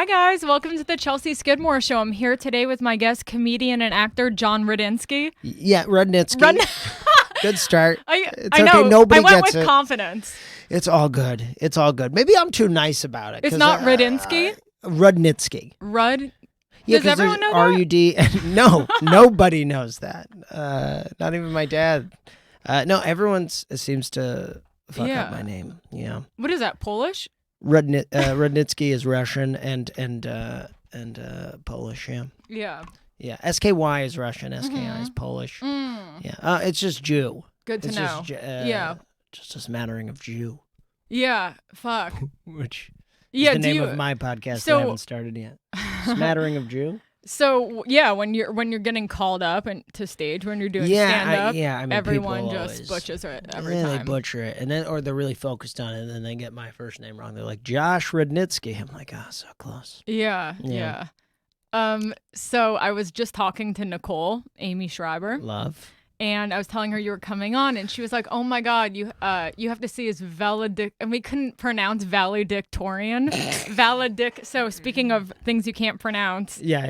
Hi, guys. Welcome to the Chelsea Skidmore Show. I'm here today with my guest, comedian and actor, Jon Rudnitsky. Yeah, Rudnitsky. Good start. I know. Nobody I went gets with it. confidence. It's all good. It's all good. Maybe I'm too nice about it. It's not Rudnitsky? Rudnitsky. Yeah, does everyone know that? R-U-D. No, nobody knows that. Not even my dad. No, everyone seems to fuck up my name. Yeah. What is that, Polish? Rudnitsky is Russian and Polish. Yeah. Yeah. Yeah. SKY is Russian. SKI is Polish. Yeah. It's just Jew. Good to know. Yeah. Just a smattering of Jew. Yeah. Fuck. Which is the name of my podcast that I haven't started yet. Smattering of Jew. So yeah, when you're getting called up and to stage when you're doing stand up, I mean, everyone just butchers it every time. They butcher it, and then or they're really focused on it, and then they get my first name wrong. They're like Josh Rudnitsky. I'm like, so close. Yeah. So I was just talking to Nicole, Amy Schreiber. Love. And I was telling her you were coming on, and she was like, "Oh my God, you have to see his and we couldn't pronounce valedictorian. So speaking of things you can't pronounce, yeah.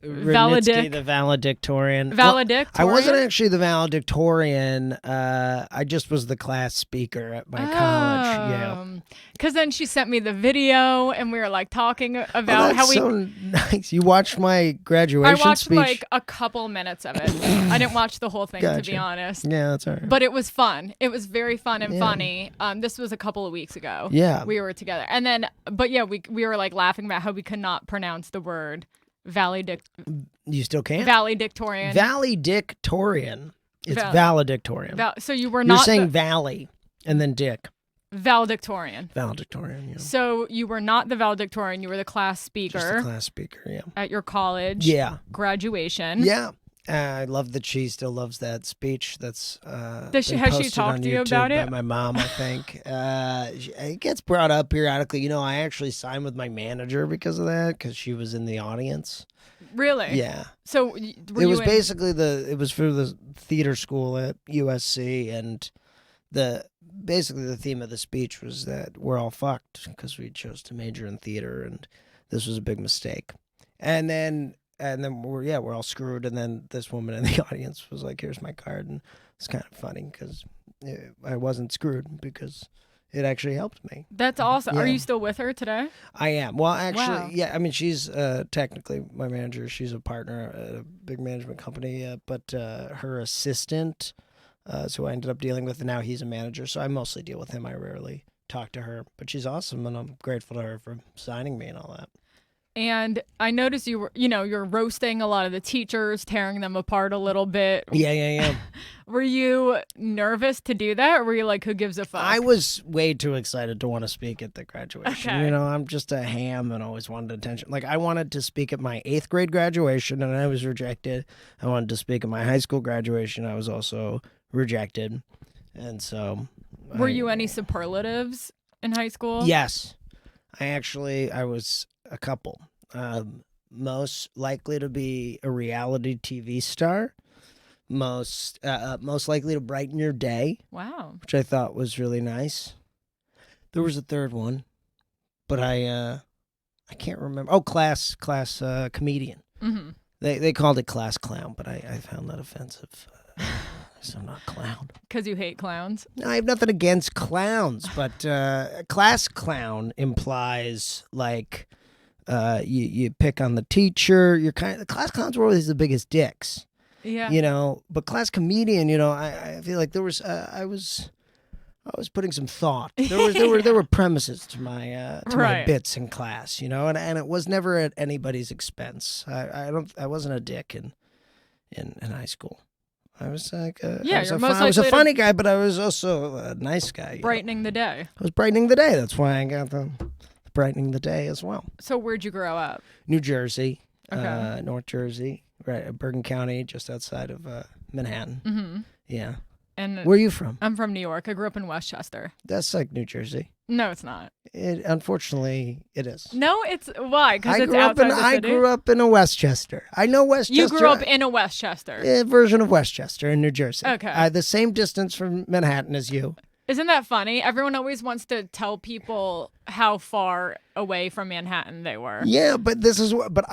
Rudnitsky, the valedictorian. Valedictorian. Well, I wasn't actually the valedictorian. I just was the class speaker at my college. Yeah. Because then she sent me the video, and we were like talking about how we. So nice. You watched my graduation speech? I watched like a couple minutes of it. I didn't watch the whole thing, to be honest. Yeah, that's all right. But it was fun. It was very fun and funny. This was a couple of weeks ago. Yeah. We were together. And then, but yeah, we were like laughing about how we could not pronounce the word You still can't? Valedictorian. Valedictorian. It's valedictorian. So you were not. You're saying valley and then dick. Valedictorian. Valedictorian, yeah. So you were not the valedictorian. You were the class speaker. Just the class speaker, yeah. At your college. Yeah. Graduation. Yeah. I love that she still loves that speech. That's has she talked to you about it? By my mom, I think. It gets brought up periodically. You know, I actually signed with my manager because of that, because she was in the audience. Really? Yeah. So it was basically it was for the theater school at USC, and basically the theme of the speech was that we're all fucked because we chose to major in theater, and this was a big mistake. And then we're all screwed. And then this woman in the audience was like, "Here's my card," and it's kind of funny because I wasn't screwed because it actually helped me. That's awesome. Yeah. Are you still with her today? I am. Well, actually, wow. Yeah. I mean, she's technically my manager. She's a partner at a big management company, but her assistant. So I ended up dealing with, and now he's a manager. So I mostly deal with him. I rarely talk to her, but she's awesome, and I'm grateful to her for signing me and all that. And I noticed you're roasting a lot of the teachers, tearing them apart a little bit. Yeah. Were you nervous to do that, or were you like, who gives a fuck? I was way too excited to want to speak at the graduation. Okay. You know, I'm just a ham and always wanted attention. Like, I wanted to speak at my 8th grade graduation, and I was rejected. I wanted to speak at my high school graduation. I was also rejected. And so... Were you any superlatives in high school? Yes. I was a couple. Most likely to be a reality TV star. Most likely to brighten your day. Wow. Which I thought was really nice. There was a third one, but I can't remember. Oh, class comedian. Mm-hmm. They called it class clown, but I found that offensive. So I'm not clown. Because you hate clowns? No, I have nothing against clowns, but class clown implies like you pick on the teacher. The class clowns were always the biggest dicks. Yeah. You know, but class comedian, you know, I feel like there was I was putting some thought. There were premises to my my bits in class, you know, and it was never at anybody's expense. I wasn't a dick in high school. I was like, I was a funny guy, but I was also a nice guy. Brightening the day. I was brightening the day. That's why I got the brightening the day as well. So where'd you grow up? New Jersey, okay. North Jersey, right, Bergen County, just outside of Manhattan. Mm-hmm. Yeah. And where are you from? I'm from New York. I grew up in Westchester. That's like New Jersey. No, it's not. Unfortunately, it is. No, it's why? Because it's outside the city? I grew up in a Westchester. I know Westchester. You grew up in a Westchester. A version of Westchester in New Jersey. Okay. The same distance from Manhattan as you. Isn't that funny? Everyone always wants to tell people how far away from Manhattan they were. Yeah, but this is what. But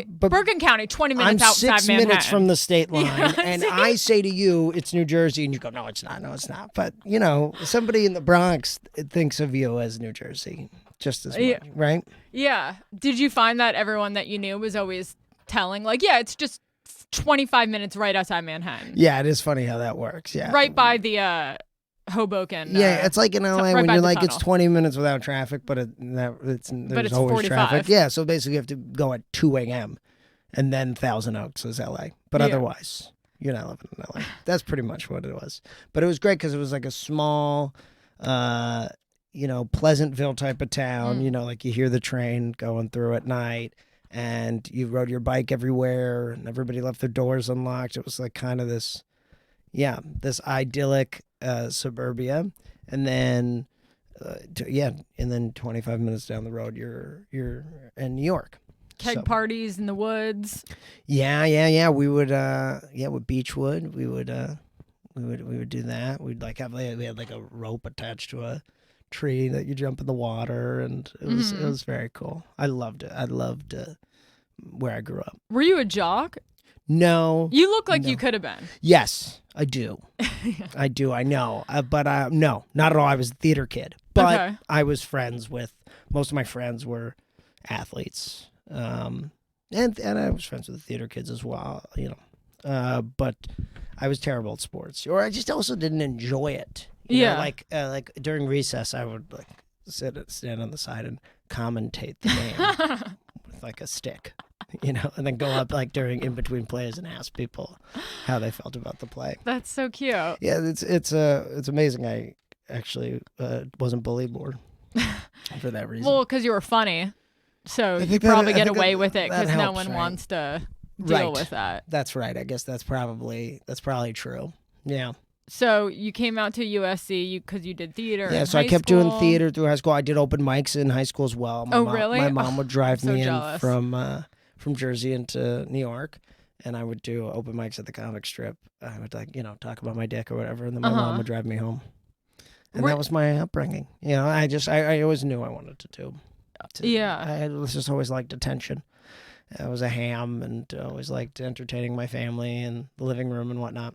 Bergen County, 20 minutes I'm outside 6 Manhattan. minutes from the state line, Yeah, and see? I say to you, it's New Jersey, and you go, no, it's not. No, it's not. But you know, somebody in the Bronx thinks of you as New Jersey just as much, right? Yeah. Did you find that everyone that you knew was always telling, like, yeah, it's just 25 minutes right outside Manhattan? Yeah, it is funny how that works. Yeah, Right by the Hoboken. Yeah, it's like in LA right when by you're the like tunnel. it's 20 minutes without traffic, but there's it's always 45. traffic. Yeah, so basically you have to go at 2 a.m. and then Thousand Oaks is LA. But otherwise, you're not living in LA. That's pretty much what it was. But it was great because it was like a small, Pleasantville type of town. You know, like you hear the train going through at night, and you rode your bike everywhere, and everybody left their doors unlocked. It was like kind of this idyllic suburbia, and then 25 minutes down the road you're in New York. Keg parties in the woods. Yeah. We would with Beechwood we would do that. We'd like we had like a rope attached to a tree that you jump in the water, and it was very cool. I loved it. I loved where I grew up. Were you a jock? No. You look like you could have been. Yes, I do. I do. I know. But no, not at all. I was a theater kid. But I was friends with, most of my friends were athletes. And I was friends with the theater kids as well, but I was terrible at sports. Or I just also didn't enjoy it. You know, like during recess, I would like stand on the side and commentate the game with like a stick. And then go up like in between plays and ask people how they felt about the play. That's so cute. Yeah, it's amazing. I actually wasn't bullied more for that reason. Well, because you were funny, so you probably get away with it because no one wants to deal with that. That's right. I guess that's probably true. Yeah. So you came out to USC because you did theater. Yeah, so I kept doing theater through high school. I did open mics in high school as well. Really? My mom would drive me jealous. in from Jersey into New York, and I would do open mics at the comic strip. I would talk about my dick or whatever, and then my mom would drive me home. And that was my upbringing. I always knew I wanted to do. I just always liked attention. I was a ham and always liked entertaining my family in the living room and whatnot.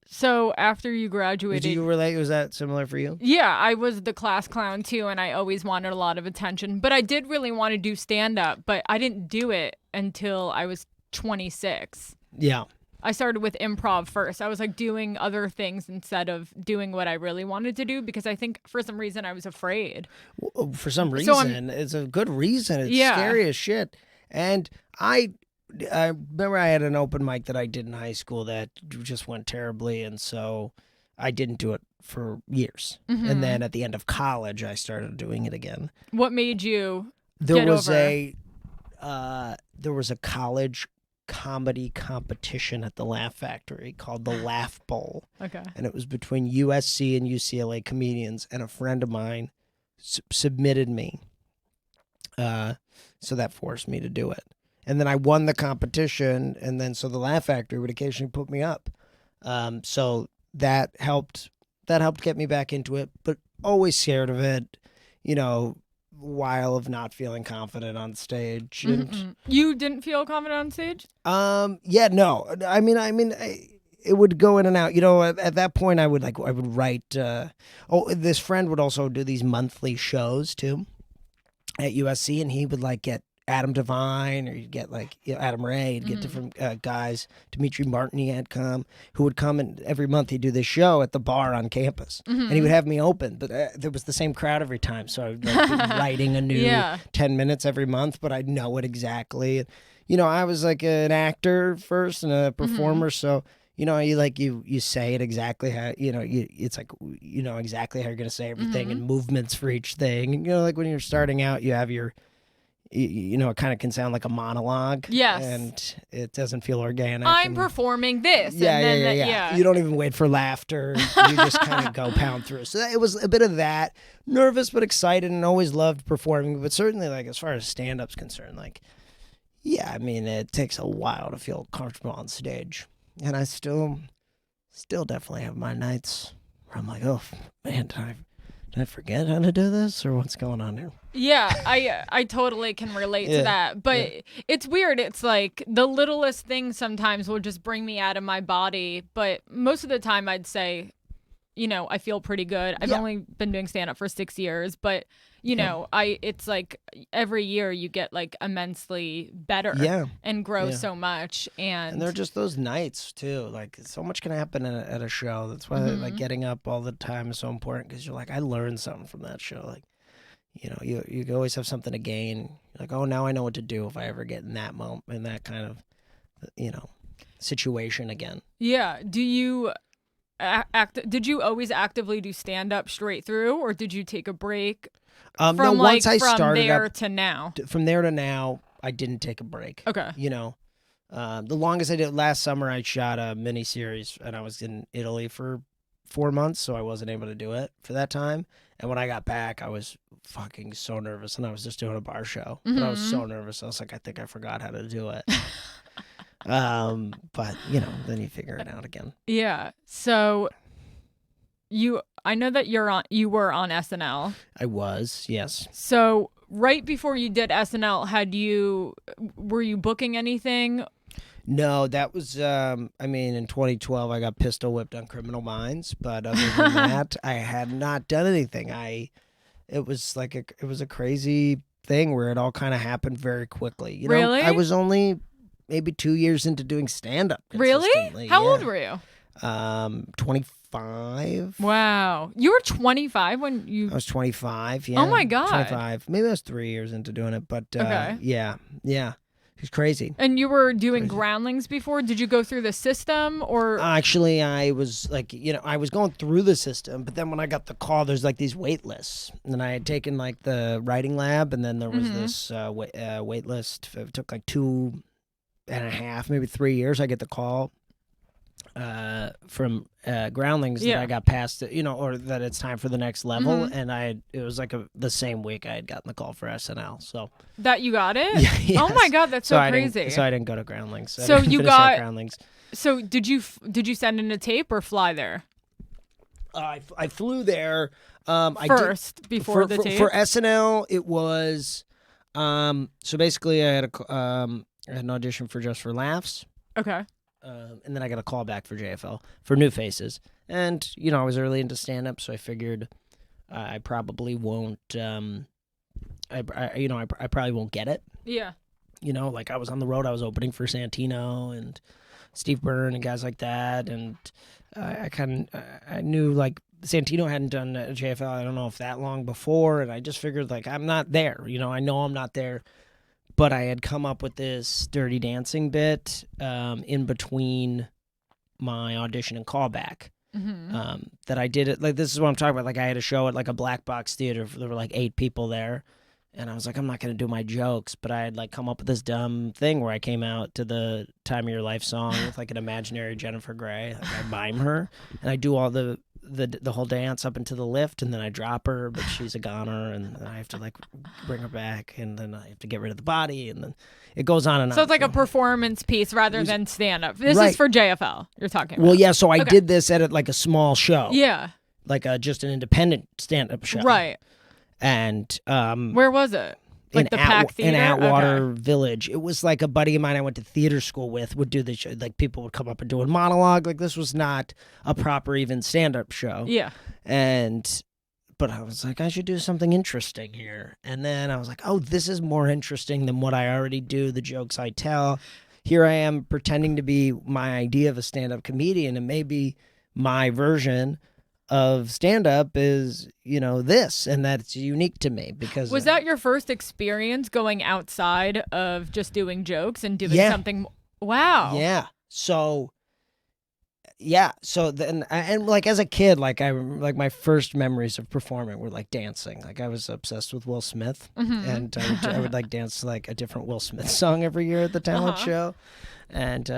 So after you graduated... Did you relate? Was that similar for you? Yeah, I was the class clown too, and I always wanted a lot of attention. But I did really want to do stand-up, but I didn't do it until I was 26. Yeah. I started with improv first. I was like doing other things instead of doing what I really wanted to do because I think for some reason I was afraid. Well, for some reason. It's a good reason. It's scary as shit. And I remember I had an open mic that I did in high school that just went terribly, and so I didn't do it for years. And then at the end of college, I started doing it again. What made you There was a college comedy competition at the Laugh Factory called the Laugh Bowl. Okay. And it was between USC and UCLA comedians, and a friend of mine submitted me. So that forced me to do it. And then I won the competition, and then so the Laugh Factory would occasionally put me up. So that helped get me back into it, but always scared of it, while of not feeling confident on stage. And you didn't feel confident on stage? Yeah, no. I mean, it would go in and out. At that point, I would write. This friend would also do these monthly shows too at USC, and he would get Adam Devine, or you'd get Adam Ray, you'd get different guys. Dimitri Martin had come, who would come, and every month he'd do this show at the bar on campus, and he would have me open, but there was the same crowd every time, so I would be writing a new 10 minutes every month, but I'd know it exactly. I was like an actor first and a performer, so you say it exactly how it's like exactly how you're gonna say everything and movements for each thing. Like when you're starting out, you have your it kind of can sound like a monologue. Yes. And it doesn't feel organic. I'm performing this. Yeah, and then yeah. You don't even wait for laughter. You just kind of go pound through. So it was a bit of that. Nervous but excited, and always loved performing. But certainly, as far as stand-up's concerned, it takes a while to feel comfortable on stage. And I still definitely have my nights where I'm like, oh man, did I forget how to do this, or what's going on here? Yeah, I totally can relate to that. But it's weird. It's like the littlest thing sometimes will just bring me out of my body. But most of the time I'd say, I feel pretty good. I've only been doing stand-up for 6 years, but it's like every year you get like immensely better and grow so much. And they're just those nights too. Like so much can happen at a show. That's why like getting up all the time is so important, because you're like, I learned something from that show. Like, you always have something to gain. You're like, oh, now I know what to do if I ever get in that moment, in that kind of, situation again. Yeah. Do you did you always actively do stand-up straight through, or did you take a break? From there to now. From there to now, I didn't take a break. Okay. The longest I did last summer, I shot a miniseries, and I was in Italy for 4 months, so I wasn't able to do it for that time. And when I got back, I was fucking so nervous, and I was just doing a bar show. But I was so nervous. I was like, I think I forgot how to do it. But then you figure it out again. Yeah. So I know that you were on SNL. I was, yes. So right before you did SNL, were you booking anything? No, that was, in 2012, I got pistol whipped on Criminal Minds, but other than that, I had not done anything. It was a crazy thing where it all kind of happened very quickly. Really? I was only maybe 2 years into doing stand-up. Really? How old were you? 25. Wow. You were 25 when you... I was 25, yeah. Oh my God. 25. Maybe I was 3 years into doing it, but okay. Yeah. It was crazy. And you were doing groundlings before? Did you go through the system, or? Actually, I was like, I was going through the system, but then when I got the call, there's like these wait lists. And I had taken like the writing lab, and then there was this wait list. It took like 2.5, maybe 3 years. I get the call from groundlings that I got past it, or that it's time for the next level. And it was like the same week I had gotten the call for SNL. So that you got it? Yes. Oh my God, that's so crazy. So I didn't go to groundlings. So you got groundlings. So did you send in a tape or fly there? I flew there. Before the tape? For SNL, it was. So basically, I had an audition for Just for Laughs. Okay. And then I got a call back for JFL for New Faces. And, I was early into stand-up, so I figured I probably won't, I probably won't get it. Yeah. Like I was on the road, I was opening for Santino and Steve Byrne and guys like that. And I knew, like, Santino hadn't done JFL, I don't know if that long before. And I just figured, like, I'm not there. I know I'm not there. But I had come up with this Dirty Dancing bit in between my audition and callback that I did it. Like, this is what I'm talking about. Like, I had a show at like a black box theater. There were like 8 people there. And I was like, I'm not going to do my jokes. But I had like come up with this dumb thing where I came out to the Time of Your Life song with like an imaginary Jennifer Grey. Like, I mime her. And I do all the whole dance up into the lift, and then I drop her, but she's a goner, and then I have to like bring her back, and then I have to get rid of the body, and then it goes on and on. So it's like a performance piece rather than stand-up. This is for JFL you're talking about. Well, yeah, so I did this at like a small show. Yeah. Like just an independent stand-up show. Right. And where was it? Like the Pack Theater? In Atwater Village. It was like a buddy of mine I went to theater school with would do the show. Like, people would come up and do a monologue. Like, this was not a proper even stand-up show. Yeah. But I was like, I should do something interesting here. And then I was like, oh, this is more interesting than what I already do, the jokes I tell. Here I am pretending to be my idea of a stand-up comedian, and maybe my version of stand-up is, this, and that's unique to me. Because was that your first experience going outside of just doing jokes and doing something? Wow. Yeah. So then, and like as a kid, like my first memories of performing were like dancing. Like, I was obsessed with Will Smith, and I would like dance like a different Will Smith song every year at the talent show. And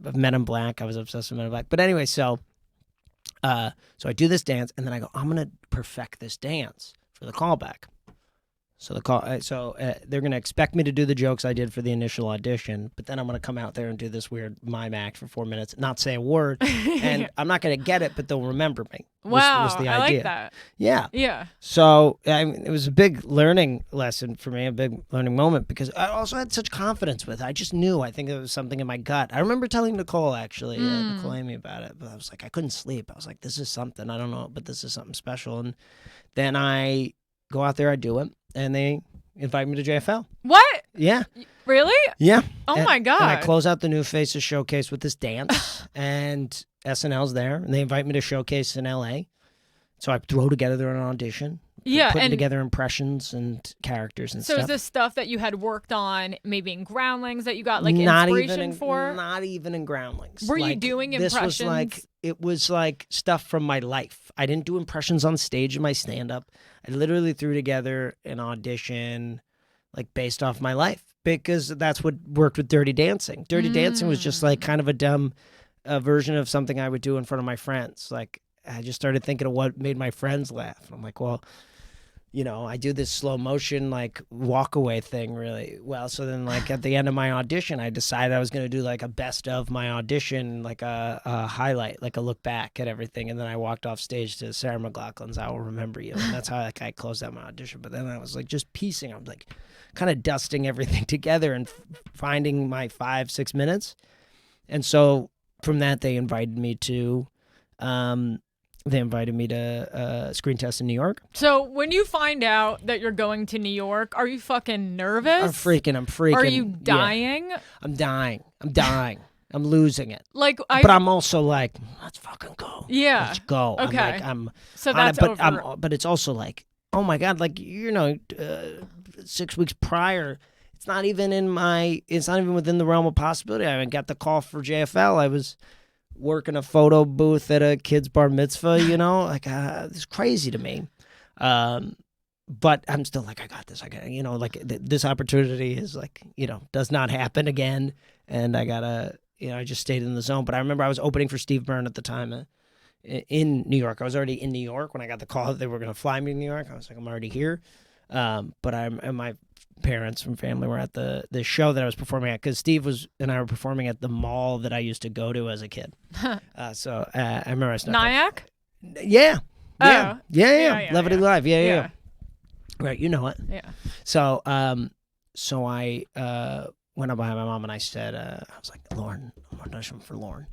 Men in Black, I was obsessed with Men in Black. But anyway, so I do this dance, and then I go, I'm going to perfect this dance for the callback. So they're gonna expect me to do the jokes I did for the initial audition, but then I'm gonna come out there and do this weird mime act for 4 minutes, not say a word, and I'm not gonna get it, but they'll remember me. Was the idea. I like that. Yeah. Yeah. So it was a big learning lesson for me, a big learning moment, because I also had such confidence with it. I just knew. I think it was something in my gut. I remember telling Nicole, actually, Nicole Amy about it, but I was like, I couldn't sleep. I was like, this is something. I don't know, but this is something special. And then I go out there, I do it, and they invite me to JFL. What? Yeah. Really? Yeah. Oh, my God. And I close out the New Faces showcase with this dance, and SNL's there, and they invite me to showcase in LA. So I throw together an audition. Yeah, putting together impressions and characters and stuff. So is this stuff that you had worked on maybe in Groundlings that you got like inspiration for? Not even in Groundlings. Were you doing impressions? It was like stuff from my life. I didn't do impressions on stage in my stand-up. I literally threw together an audition like based off my life, because that's what worked with Dirty Dancing. Dirty Dancing was just like kind of a dumb version of something I would do in front of my friends. Like, I just started thinking of what made my friends laugh. I'm like, well, you know, I do this slow motion, like, walk away thing really well. So then, like, at the end of my audition, I decided I was going to do, like, a best of my audition, like a highlight, like a look back at everything. And then I walked off stage to Sarah McLachlan's I Will Remember You. And that's how, like, I closed out my audition. But then I was, like, just piecing. I was, like, kind of dusting everything together and finding my 5-6 minutes. And so from that, they invited me to screen test in New York. So when you find out that you're going to New York, are you fucking nervous? I'm freaking. Are you dying? Yeah. I'm dying. I'm losing it. But I'm also like, let's fucking go. Yeah. Let's go. Okay. So that's over. But it's also like, oh my God, like, 6 weeks prior, it's not even within the realm of possibility. I got the call for JFL. I was working a photo booth at a kid's bar mitzvah, like, it's crazy to me. But I'm still like, I got this. I got, this opportunity is like, does not happen again. And I gotta, I just stayed in the zone. But I remember I was opening for Steve Byrne at the time in New York. I was already in New York when I got the call that they were going to fly me to New York. I was like, I'm already here. But and my parents and family were at the show that I was performing at, because Steve and I were performing at the mall that I used to go to as a kid. So I remember I snuck Nyack? Yeah. Yeah. Levity Live. Yeah. Right, you know it. Yeah. So I went up behind my mom and I said, I was like, Lauren, I'm auditioning for Lauren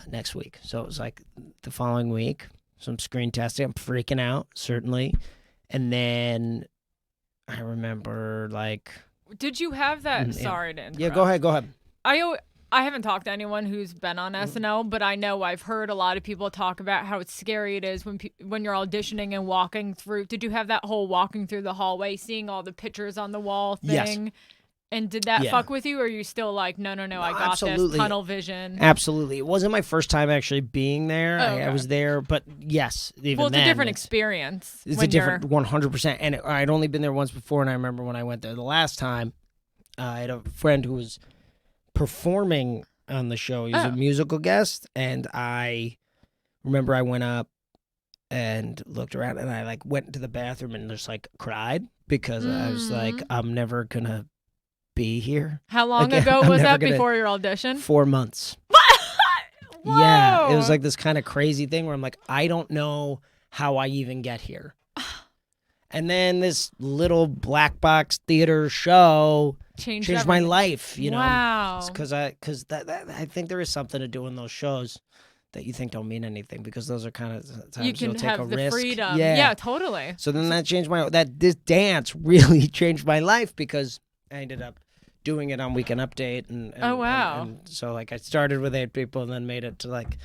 next week. So it was like the following week, some screen testing. I'm freaking out, certainly. And then I remember, like... Did you have that... Sorry to interrupt. Yeah, go ahead. I haven't talked to anyone who's been on SNL, but I know I've heard a lot of people talk about how scary it is when you're auditioning and walking through. Did you have that whole walking through the hallway, seeing all the pictures on the wall thing? Yes. And did that fuck with you, or are you still like, no, I got absolutely. this, tunnel vision? Absolutely. It wasn't my first time actually being there. Oh, okay. I was there, but yes, even well, it's then, a different experience. It's a different 100%. And I'd only been there once before, and I remember when I went there the last time, I had a friend who was performing on the show. He was a musical guest, and I remember I went up and looked around, and I like went into the bathroom and just like cried, because I was like, I'm never gonna be here. How long ago was that before your audition? 4 months. Whoa. Yeah, it was like this kind of crazy thing where I'm like, I don't know how I even get here. And then this little black box theater show changed my life, Wow. Because I think there is something to doing those shows that you think don't mean anything, because those are kind of times you can you'll take have a the risk. freedom. Yeah, totally. So then that changed this dance really changed my life, because I ended up doing it on Weekend Update, and oh wow. And so like I started with 8 people and then made it to like,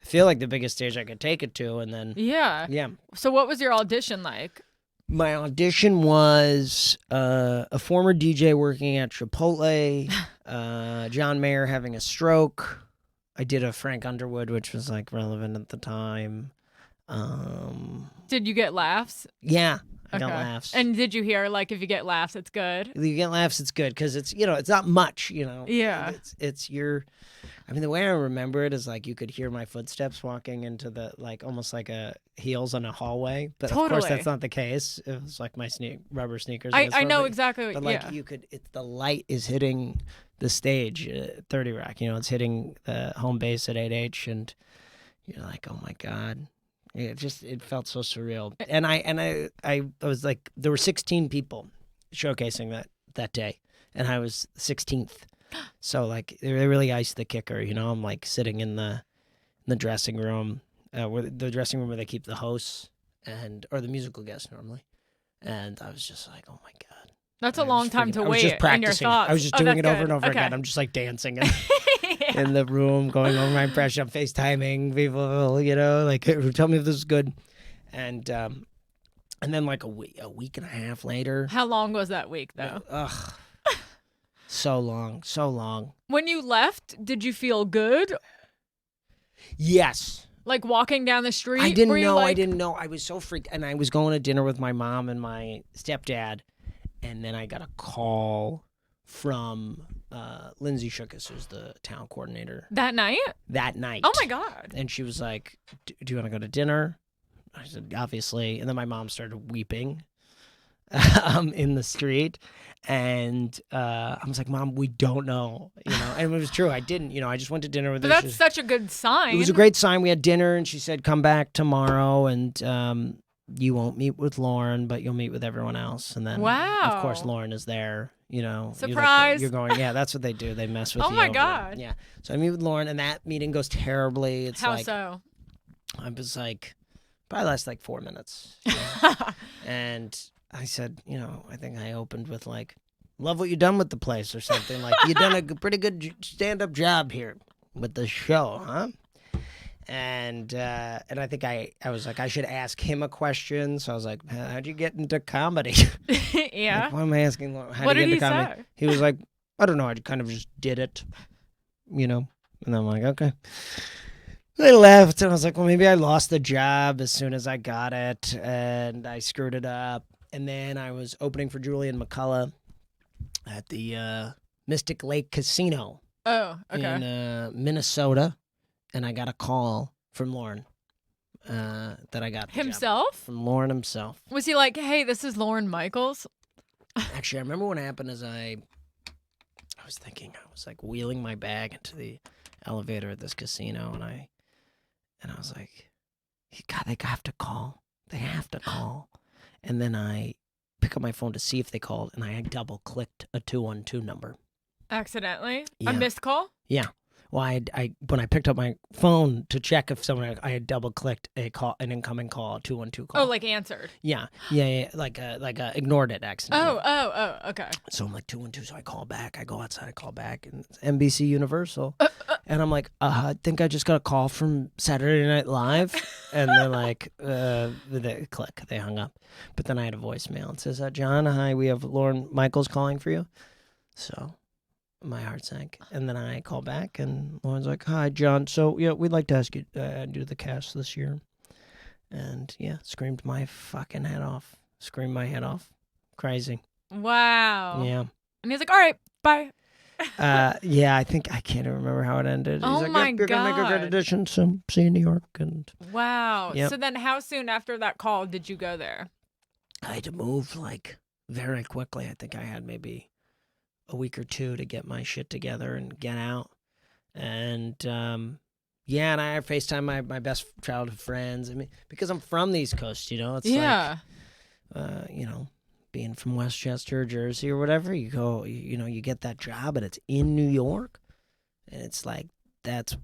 I feel like the biggest stage I could take it to, and then yeah. So what was your audition like? My audition was a former DJ working at Chipotle, John Mayer having a stroke. I did a Frank Underwood, which was like relevant at the time. Did you get laughs? Yeah, I got laughs. And did you hear, like, if you get laughs, it's good? If you get laughs, it's good because it's, it's not much, Yeah. It's your, I mean, the way I remember it is like you could hear my footsteps walking into the, like, almost like a heels on a hallway. But of course, that's not the case. It was like my rubber sneakers. I know exactly. But like the light is hitting the stage at 30 Rock. It's hitting the home base at 8H, and you're like, oh my God. It felt so surreal. And I was like, there were 16 people showcasing that day, and I was 16th. So like they really iced the kicker, I'm like sitting in the dressing room, where they keep the hosts or the musical guests normally. And I was just like, oh my God. That's a long time to wait. I was just practicing. In your thoughts. I was just doing it over and over again. I'm just like dancing in the room, going over my impression. I'm FaceTiming people, like, tell me if this is good. And then like a week and a half later. How long was that week though? So long. When you left, did you feel good? Yes. Like walking down the street? I didn't know. I was so freaked. And I was going to dinner with my mom and my stepdad. And then I got a call from Lindsay Shookus, who's the town coordinator. That night? That night. Oh, my God. And she was like, do you want to go to dinner? I said, obviously. And then my mom started weeping in the street. And I was like, Mom, we don't know. And it was true. I didn't. I just went to dinner with her. But that's such a good sign. It was a great sign. We had dinner, and she said, come back tomorrow, and you won't meet with Lauren, but you'll meet with everyone else. And then, of course, Lauren is there, Surprise. You're going, yeah, that's what they do. They mess with you. Oh, my God. Yeah. So I meet with Lauren, and that meeting goes terribly. It's How so? I was like, probably last like 4 minutes. And I said, I think I opened with like, love what you've done with the place or something. Like, you've done a pretty good stand-up job here with the show, huh? And I think I was like, I should ask him a question. So I was like, how'd you get into comedy? Yeah. Like, why am I asking Lauren? What did he say? He was like, I don't know. I kind of just did it, And I'm like, okay. I left, and I was like, well, maybe I lost the job as soon as I got it, and I screwed it up. And then I was opening for Julian McCullough at the Mystic Lake Casino. Oh, okay. In Minnesota. And I got a call from Lauren that I got himself? From Lauren himself. Was he like, hey, this is Lauren Michaels? Actually, I remember what happened is I was thinking, I was like wheeling my bag into the elevator at this casino, and I was like, God, they have to call. They have to call. And then I pick up my phone to see if they called, and I double-clicked a 212 number. Accidentally? Yeah. A missed call? Yeah. Well, I when I picked up my phone to check if someone, I had double-clicked an incoming call, a 212 call. Oh, like answered? Yeah. Like ignored it accidentally. Oh, okay. So I'm like 212, so I call back. I go outside, I call back, and it's NBC Universal. And I'm like, I think I just got a call from Saturday Night Live. And they're like, they click. They hung up. But then I had a voicemail. It says, John, hi, we have Lauren Michaels calling for you. So my heart sank. And then I call back, and Lauren's like, hi, John. So, yeah, we'd like to ask you to do the cast this year. And, yeah, screamed my fucking head off. Screamed my head off. Crazy. Wow. Yeah. And he's like, all right, bye. Yeah, I can't even remember how it ended. Oh, He's like, my you're going to make a great audition, so see you in New York. And wow. Yep. So then how soon after that call did you go there? I had to move, like, very quickly. I think I had maybe a week or two to get my shit together and get out. And, yeah, and I FaceTime my best childhood friends. I mean, because I'm from the East Coast, it's like, being from Westchester, Jersey, or whatever, you go, you get that job, and it's in New York, and it's like, that's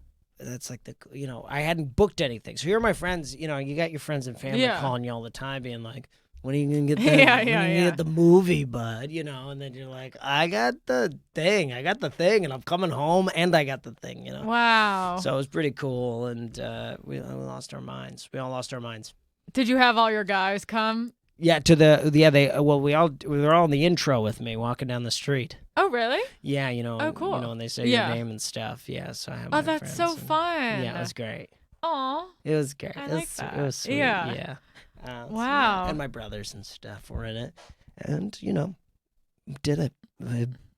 like the, I hadn't booked anything. So here are my friends, you got your friends and family calling you all the time, being like, when are you going to get that? Get the movie, bud? And then you're like, I got the thing, and I'm coming home, and I got the thing, Wow. So it was pretty cool, and we lost our minds. We all lost our minds. Did you have all your guys come? Yeah, we were all in the intro with me walking down the street. Oh, really? Yeah, Oh, cool. when they say your name and stuff. Yeah, so I have my Oh, that's friends so fun. Yeah, it was great. Aw. It was great. I like that. It was sweet. Yeah. Yeah. Wow. And my brothers and stuff were in it. And, did it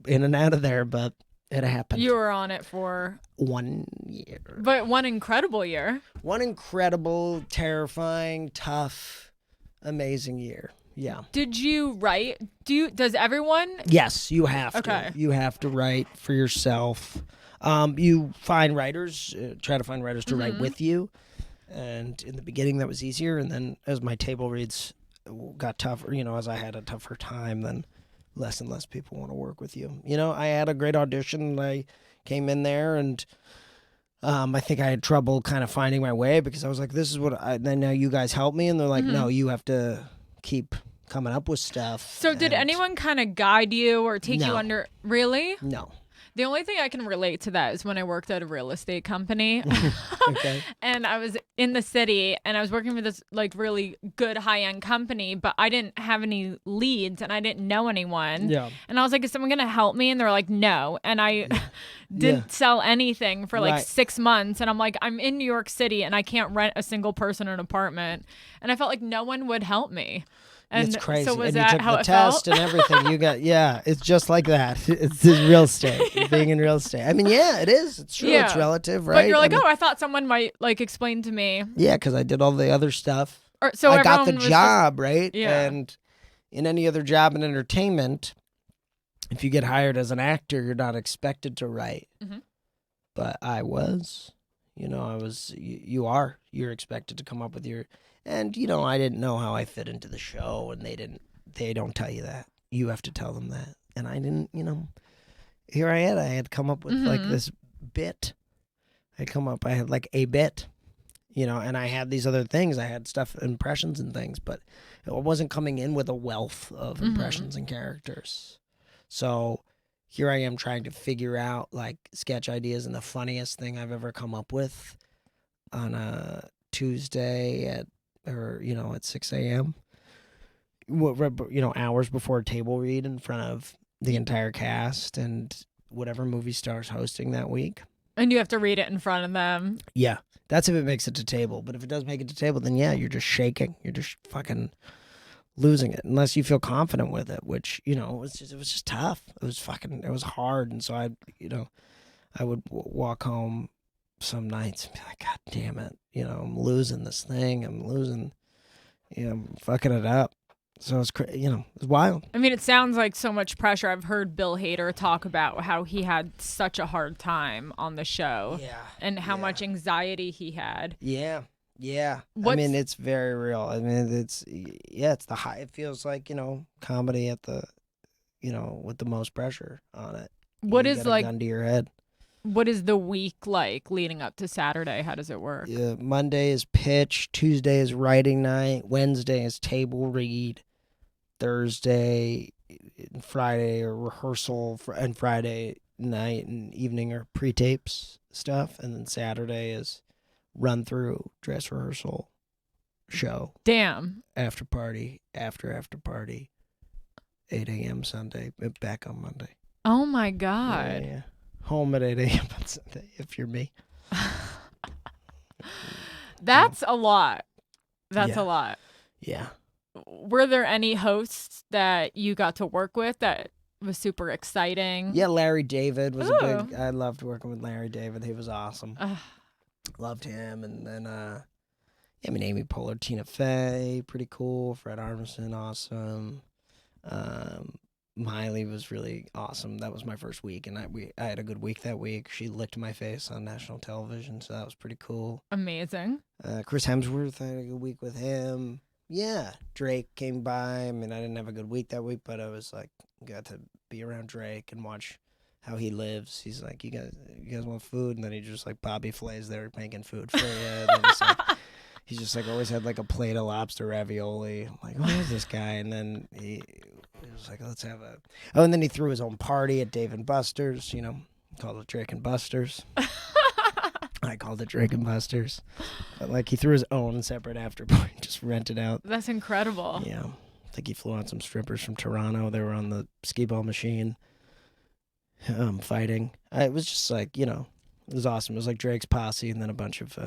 in and out of there, but it happened. You were on it for 1 year. But one incredible year. One incredible, terrifying, tough, amazing year. Yeah. Did you write? Does everyone? Yes, you have Okay. to. You have to write for yourself. You find writers, try to find writers to write with you. And in the beginning, that was easier. And then as my table reads got tougher, as I had a tougher time, then less and less people want to work with you. I had a great audition. And I came in there, and I think I had trouble kind of finding my way because I was like, this is what then now you guys help me. And they're like, no, you have to keep coming up with stuff. So did anyone kind of guide you or take you under? Really? No. The only thing I can relate to that is when I worked at a real estate company. Okay. And I was in the city and I was working for this really good high-end company, but I didn't have any leads and I didn't know anyone. Yeah. And I was like, is someone going to help me? And they're like, no. And I didn't sell anything for 6 months. And I'm like, I'm in New York City and I can't rent a single person an apartment. And I felt like no one would help me. And it's crazy. So was and that you took how the it test felt? and everything. You got it's just like that. It's real estate. Being in real estate. I mean, it is. It's true. Yeah. It's relative, right? But you're like, I thought someone might explain to me. Yeah, because I did all the other stuff. So I got the everyone was job, right? Yeah. And in any other job in entertainment, if you get hired as an actor, you're not expected to write. Mm-hmm. But I was. I was. You're expected to come up with your. And I didn't know how I fit into the show, and they don't tell you that. You have to tell them that. And I didn't, here I had come up with this bit. I had a bit, and I had these other things. I had stuff, impressions and things, but it wasn't coming in with a wealth of impressions and characters. So here I am trying to figure out sketch ideas, and the funniest thing I've ever come up with on a Tuesday at 6 a.m., hours before a table read in front of the entire cast and whatever movie star's hosting that week. And you have to read it in front of them. Yeah. That's if it makes it to table. But if it does make it to table, then you're just shaking. You're just fucking losing it unless you feel confident with it, which, it was just tough. It was hard. And so I would walk home some nights and be like, God damn it. I'm losing this thing. I'm fucking it up. So it's it's wild. I mean, it sounds like so much pressure. I've heard Bill Hader talk about how he had such a hard time on the show. Yeah. And how much anxiety he had. Yeah. Yeah. I mean, it's very real. I mean, it's the high. It feels like, comedy at the, with the most pressure on it. What you is got a gun to your head. What is the week like leading up to Saturday? How does it work? Yeah, Monday is pitch, Tuesday is writing night, Wednesday is table read, Thursday and Friday are rehearsal, and Friday night and evening are pre-tapes stuff, and then Saturday is run through, dress rehearsal, show. Damn. After party, after party, 8 a.m. Sunday, back on Monday. Oh my God. Yeah. Home at 8 a.m. on Sunday, if you're me. That's a lot. That's a lot. Yeah. Were there any hosts that you got to work with that was super exciting? Yeah, Larry David was I loved working with Larry David. He was awesome. Loved him. And then, Amy Poehler, Tina Fey, pretty cool. Fred Armisen, awesome. Miley was really awesome. That was my first week, and I had a good week that week. She licked my face on national television, so that was pretty cool. Amazing. Chris Hemsworth, I had a good week with him. Yeah, Drake came by. I mean, I didn't have a good week that week, but I was got to be around Drake and watch how he lives. He's like, you guys want food? And then he just Bobby Flay's there making food for you. And then he's just always had a plate of lobster ravioli. I'm like, who is this guy? And then he was like, let's have a... Oh, and then he threw his own party at Dave and Buster's, called it Drake and Buster's. I called it Drake and Buster's. But he threw his own separate after party, just rented out. That's incredible. Yeah. I think he flew out some strippers from Toronto. They were on the skee ball machine fighting. It was just it was awesome. It was Drake's posse and then a bunch of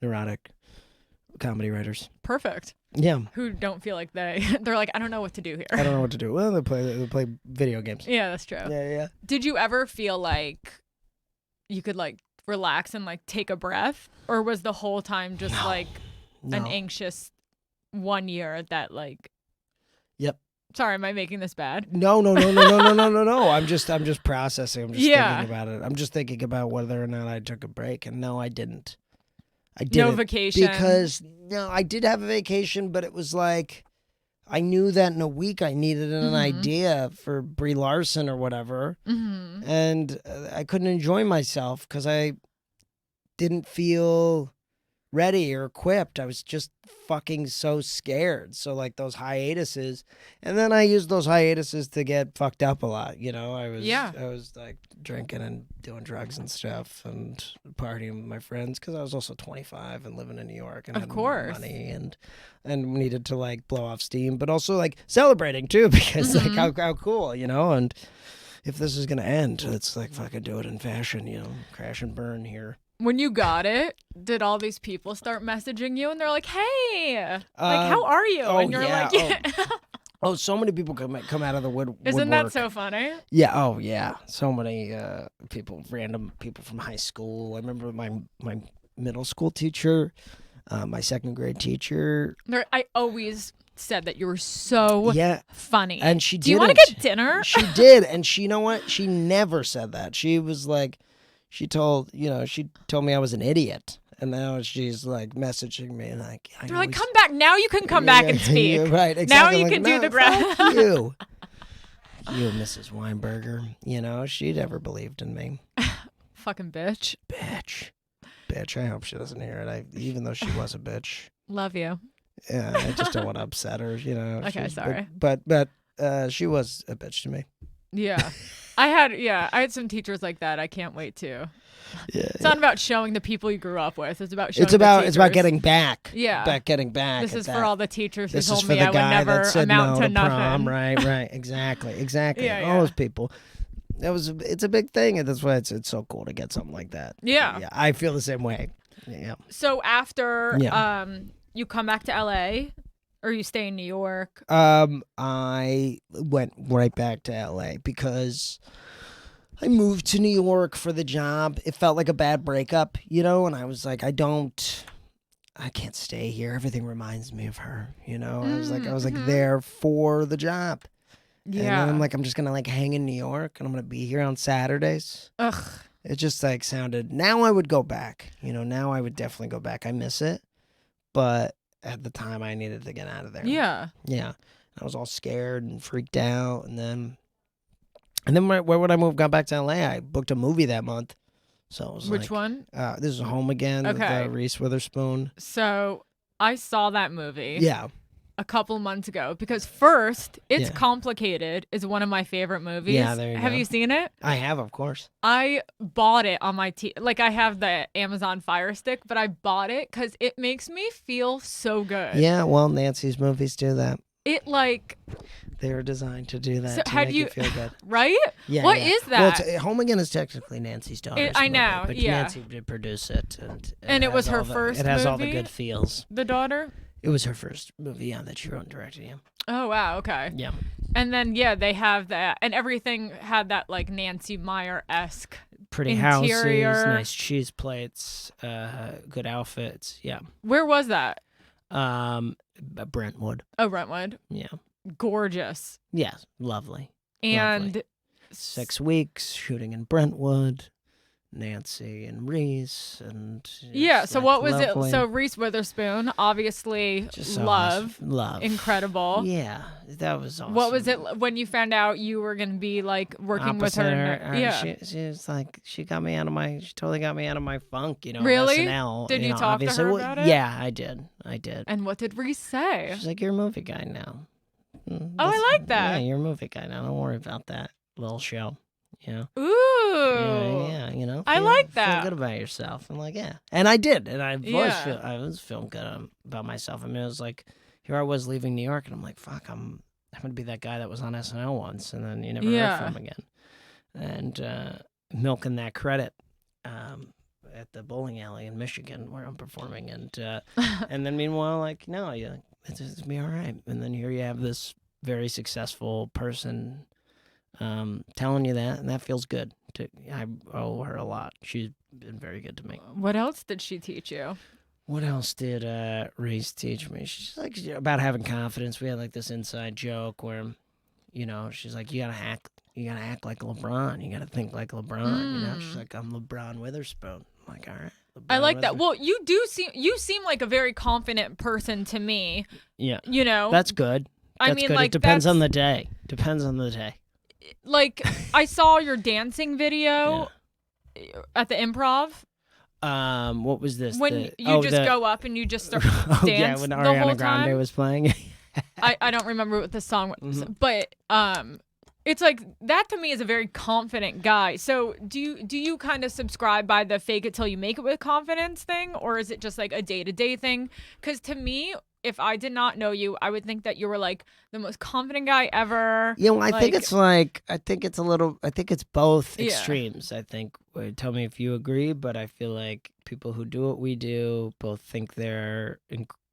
neurotic comedy writers. Perfect. Yeah. who don't feel like they're like, I don't know what to do here. I don't know what to do. Well, they play video games. Yeah, that's true. Yeah. Did you ever feel like you could like relax and like take a breath, or was the whole time just like an anxious 1 year that like? Yep. Sorry, am I making this bad? No. I'm just processing. I'm just thinking about it. I'm just thinking about whether or not I took a break, and no, I didn't. I didn't. No vacation. Because I did have a vacation, but it was like I knew that in a week I needed an idea for Brie Larson or whatever, and I couldn't enjoy myself because I didn't feel ready or equipped. I was just fucking so scared. So like those hiatuses, and then I used those hiatuses to get fucked up a lot. I was like drinking and doing drugs and stuff and partying with my friends because I was also 25 and living in New York and of course money and needed to like blow off steam, but also like celebrating too because like how cool, and if this is gonna end, let's like fucking do it in fashion, crash and burn here. When you got it, did all these people start messaging you and they're like, hey, like, how are you? And you're like, yeah. So many people come out of the woodwork. Isn't that so funny? Yeah. Oh, yeah. So many people, random people from high school. I remember my middle school teacher, my second grade teacher. I always said that you were so funny. And she did. Do you want to get dinner? She did. And you know what? She never said that. She was like, she told me I was an idiot, and now she's like messaging me like, they're like, come back now. You can come back and speak. Right? Exactly. Now you can do the graph. You, Mrs. Weinberger. She'd ever believed in me. Fucking bitch. I hope she doesn't hear it. Even though she was a bitch. Love you. Yeah, I just don't want to upset her. Okay, sorry. But she was a bitch to me. Yeah. I had some teachers like that. I can't wait to. Yeah, it's not about showing the people you grew up with. It's about showing it's about getting back. Yeah. Getting back. This is for all the teachers who this told is for me the I would guy never that said amount no to nothing. Prom. Right. Exactly. Yeah, all those people. It's a big thing, and that's why it's so cool to get something like that. Yeah. I feel the same way. Yeah. So after you come back to LA, or you stay in New York? I went right back to LA because I moved to New York for the job. It felt like a bad breakup, and I was like, I can't stay here. Everything reminds me of her, I was like there for the job. Yeah. And then I'm like, I'm just gonna like hang in New York and I'm gonna be here on Saturdays. Ugh. It just like sounded, now I would go back. Now I would definitely go back. I miss it. But at the time I needed to get out of there. Yeah. Yeah. I was all scared and freaked out, and then where would I move? Got back to LA. I booked a movie that month. So it was Which one? This is Home Again with Reese Witherspoon. So I saw that movie. Yeah. A couple months ago, because first, It's Complicated is one of my favorite movies. Yeah, there you go. Have you seen it? I have, of course. I bought it on my like I have the Amazon Fire Stick, but I bought it because it makes me feel so good. Yeah, well, Nancy's movies do that. It like they were designed to do that. So to make you feel good, right? Yeah. What is that? Well, Home Again is technically Nancy's daughter's I know. Movie, but Nancy did produce it, and it was her first. It has all the good feels. The daughter. It was her first movie, that she wrote and directed, yeah. Oh, wow, okay. Yeah. And then, they have that, and everything had that, like, Nancy Meyer-esque pretty interior. Houses, nice cheese plates, good outfits, yeah. Where was that? Brentwood. Oh, Brentwood. Yeah. Gorgeous. Yeah, lovely. And... Lovely. 6 weeks shooting in Brentwood. Nancy and Reese and so what was lovely. It? So Reese Witherspoon, obviously, just love, incredible. Yeah, that was awesome. What was it when you found out you were gonna be like working with her? She was like, she totally got me out of my funk, Really? SNL, did you talk to her about it? Yeah, I did. And what did Reese say? She's like, you're a movie guy now. I like that. Yeah, you're a movie guy now. Don't worry about that little show. Yeah. Ooh. Yeah. I like that. Feel good about yourself. I'm like, yeah. And I did. And I was feeling good about myself. I mean, it was like, here I was leaving New York, and I'm like, fuck, I'm going to be that guy that was on SNL once, and then you never heard from him again. And milking that credit at the bowling alley in Michigan where I'm performing. And and then meanwhile, like, no, it's gonna be all right. And then here you have this very successful person telling you that, and that feels good. I owe her a lot. She's been very good to me. What else did she teach you? What else did Reese teach me? She's like about having confidence. We had like this inside joke where, she's like, you gotta act like LeBron. You gotta think like LeBron. She's like, I'm LeBron Witherspoon. I'm like, all right. I like that. Well, you seem like a very confident person to me. Yeah. That's good. I mean, good. like, it depends on the day. Like, I saw your dancing video at the Improv. What was this? When you go up and you just start dance when the Ariana whole Grande time. was playing. I don't remember what the song was, but it's like that to me is a very confident guy. So do you kind of subscribe by the fake it till you make it with confidence thing, or is it just like a day-to-day thing? Because to me, if I did not know you, I would think that you were like the most confident guy ever. Yeah, well, I think it's both extremes. I think, tell me if you agree, but I feel like people who do what we do both think they're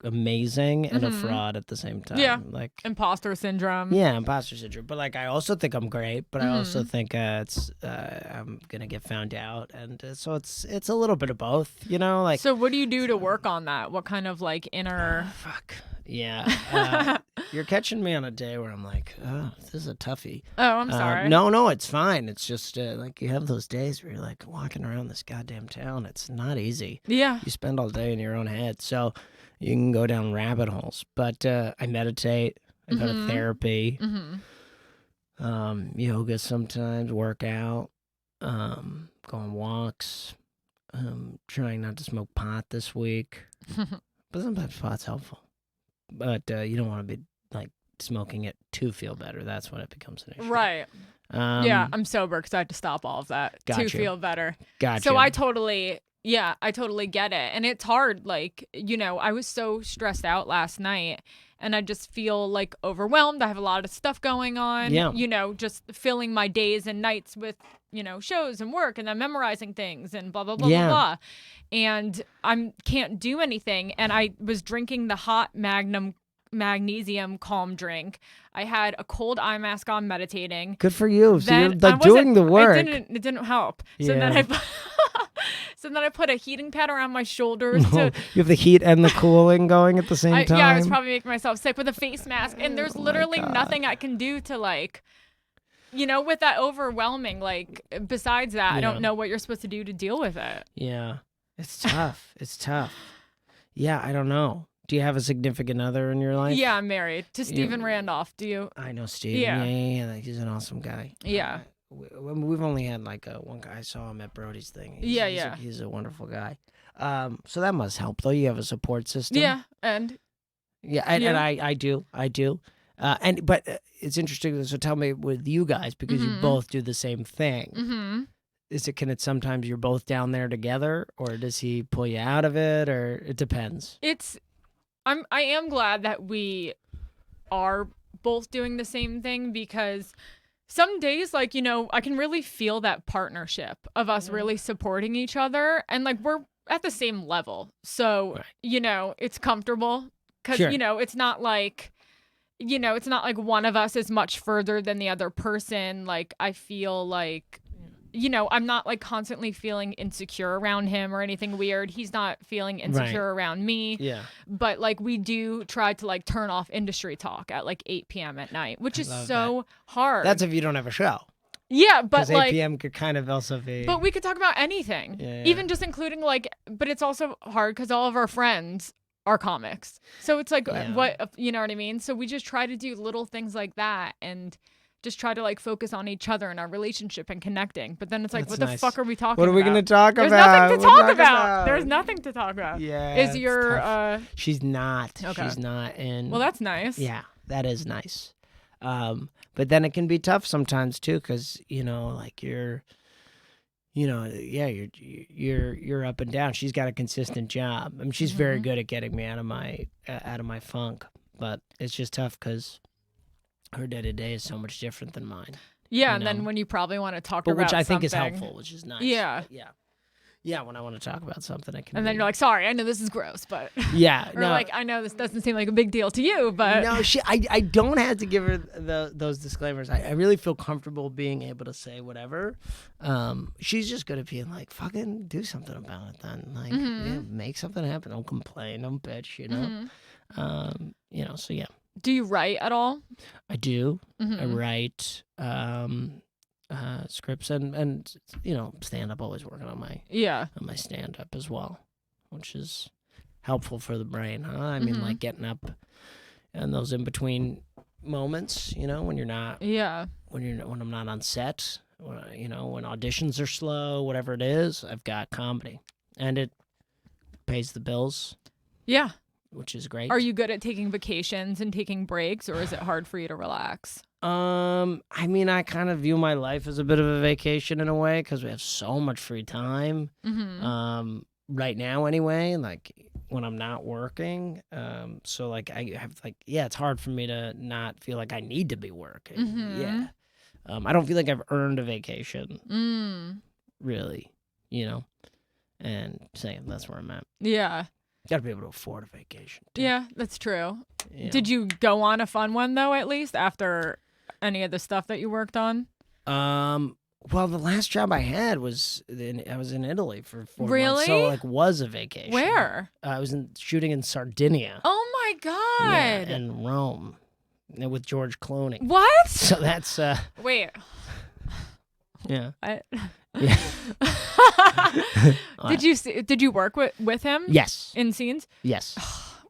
amazing and a fraud at the same time. Yeah, like imposter syndrome. Yeah, imposter syndrome. But like, I also think I'm great, but I also think I'm gonna get found out, and so it's a little bit of both, Like, so what do you do to work on that? What kind of like inner? Fuck. Yeah, you're catching me on a day where I'm like, oh, this is a toughie. Oh, I'm sorry. No, it's fine. It's just like you have those days where you're like walking around this goddamn town. It's not easy. Yeah. You spend all day in your own head, so you can go down rabbit holes. But I meditate. I go to therapy. Yoga sometimes. Work out. Go on walks. Trying not to smoke pot this week. But sometimes pot's helpful. But you don't want to be like smoking it to feel better. That's when it becomes an issue. Right. Yeah, I'm sober because I had to stop all of that to feel better. Gotcha. So I totally get it. And it's hard. Like, I was so stressed out last night and I just feel like overwhelmed. I have a lot of stuff going on. Yeah. Just filling my days and nights with, shows and work and then memorizing things and blah, blah, blah, Yeah. blah, blah. And I can't do anything. And I was drinking the hot magnesium calm drink. I had a cold eye mask on meditating. Good for you. So Then you're like doing the work. It didn't help. So Yeah. then I put a heating pad around my shoulders. You have the heat and the cooling going at the same time. Yeah, I was probably making myself sick with a face mask. And there's literally God. nothing I can do to like, with that overwhelming, like besides that, I don't know what you're supposed to do to deal with it. Yeah. It's tough. It's tough. Yeah, I don't know. Do you have a significant other in your life? Yeah, I'm married to Stephen Randolph. Do you? I know Steve. Yeah. Yeah. He's an awesome guy. Yeah. We've only had like one guy. I saw him at Brody's thing. He's a wonderful guy. So that must help, though. You have a support system. Yeah, and I do. But it's interesting. So tell me with you guys, because you both do the same thing. Can it sometimes you're both down there together, or does he pull you out of it, or it depends? I am glad that we are both doing the same thing, because some days, like, I can really feel that partnership of us really supporting each other, and like we're at the same level. So, it's comfortable because, it's not like, it's not like one of us is much further than the other person. Like, I feel like, I'm not like constantly feeling insecure around him or anything weird. He's not feeling insecure around me. Yeah. But like we do try to like turn off industry talk at like 8 p.m. at night, which is so hard. That's if you don't have a show. Yeah, but 8 like 8 p.m. could kind of also be. But we could talk about anything. Yeah. Even just including like, but it's also hard because all of our friends are comics. So it's like, what, you know what I mean? So we just try to do little things like that and just try to like focus on each other and our relationship and connecting. But then it's like, That's what nice. the fuck are we talking about? What are we going to talk There's about? nothing to talk about. There's nothing to talk about. Yeah. Is your She's not. Okay. She's not. And well, that's nice. Yeah, that is nice. But then it can be tough sometimes too, because like you're up and down. She's got a consistent job. I mean, she's very good at getting me out of my funk. But it's just tough because her day to day is so much different than mine. Yeah, and then when you probably want to talk about which I think is something. helpful, which is nice. Yeah. Yeah. Yeah, when I want to talk about something, I can. And then you're like, sorry, I know this is gross, but. Yeah. Or like, I know this doesn't seem like a big deal to you, but. No, I don't have to give her those disclaimers. I really feel comfortable being able to say whatever. She's just good at being like, fucking do something about it then. Like, yeah, make something happen. Don't complain. Don't bitch, you know? So yeah. Do you write at all? I do. I write scripts and stand up. Always working on my stand up as well, which is helpful for the brain, huh? I mean, like getting up and those in between moments, when you're not, when I'm not on set, when auditions are slow, whatever it is, I've got comedy, and it pays the bills. Yeah. Which is great. Are you good at taking vacations and taking breaks, or is it hard for you to relax? I mean, I kind of view my life as a bit of a vacation in a way because we have so much free time. Right now, anyway, like when I'm not working. So like I have it's hard for me to not feel like I need to be working. Yeah. I don't feel like I've earned a vacation. Really, and saying that's where I'm at. Yeah. Got to be able to afford a vacation, too. Yeah, that's true. Yeah. Did you go on a fun one, though, at least, after any of the stuff that you worked on? Well, the last job I had was, I was in Italy for 4 months. Really? So, was a vacation. Where? I was shooting in Sardinia. Oh, my God. Yeah, and Rome with George Clooney. What? So that's... Wait. Yeah. Yeah. Did you work with him? Yes. In scenes? Yes.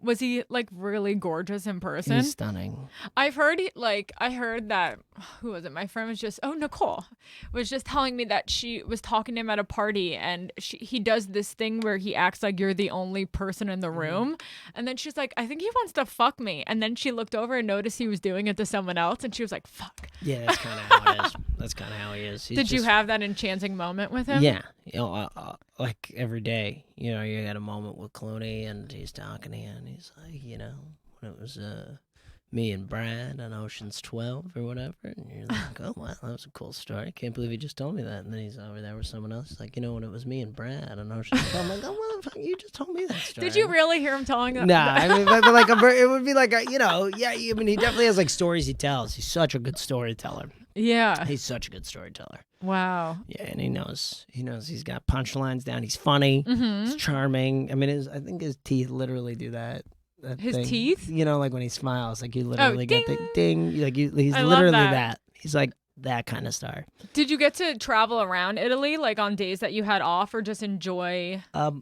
Was he like really gorgeous in person? He's stunning. I heard that who was it? My friend was Nicole was just telling me that she was talking to him at a party, and he does this thing where he acts like you're the only person in the room, and then she's like, I think he wants to fuck me, and then she looked over and noticed he was doing it to someone else, and she was like, fuck. Yeah, that's kind of how it is. That's kind of how he is. Did you have that enchanting moment with him? Yeah, like every day, you had a moment with Clooney, and he's talking to you, and he's like, when it was me and Brad on Ocean's 12 or whatever, and you're like, oh wow, that was a cool story. I can't believe he just told me that. And then he's over there with someone else. He's like, when it was me and Brad on Ocean's 12, I'm like, oh motherfucker, you just told me that story. Did you really hear him telling that? Nah, I mean, but like it would be like, yeah. I mean, he definitely has like stories he tells. He's such a good storyteller. Yeah. He's such a good storyteller. Wow. Yeah, and he knows he's got punchlines down. He's funny. He's charming. I mean, I think his teeth literally do that. His thing. Teeth? Like when he smiles, like you literally get the ding. Like he's I literally love that. He's like that kind of star. Did you get to travel around Italy, like on days that you had off, or just enjoy? A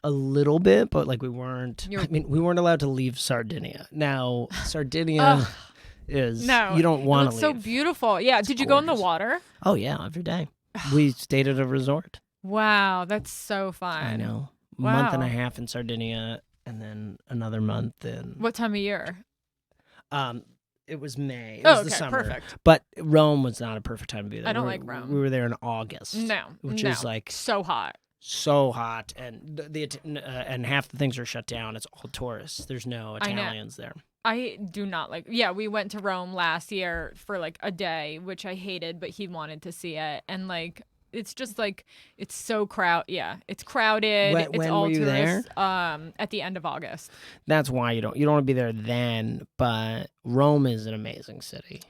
little bit, but like we weren't. I mean, we weren't allowed to leave Sardinia. Now, Sardinia is you don't want to leave. So beautiful. Yeah. It's Did you gorgeous. go in the water? Oh yeah, every day. We stayed at a resort. Wow, that's so fun. I know. Wow. Month and a half in Sardinia, and then another month in. What time of year? It was May. It was the summer. Perfect. But Rome was not a perfect time to be there. I don't like Rome. We were there in August. No, which is like so hot. So hot, and and half the things are shut down. It's all tourists. There's no Italians there. I do not like. Yeah, we went to Rome last year for like a day, which I hated, but he wanted to see it, and like it's just like it's so it's crowded. It's all were you tourists. there? At the end of August. That's why you don't want to be there then. But Rome is an amazing city.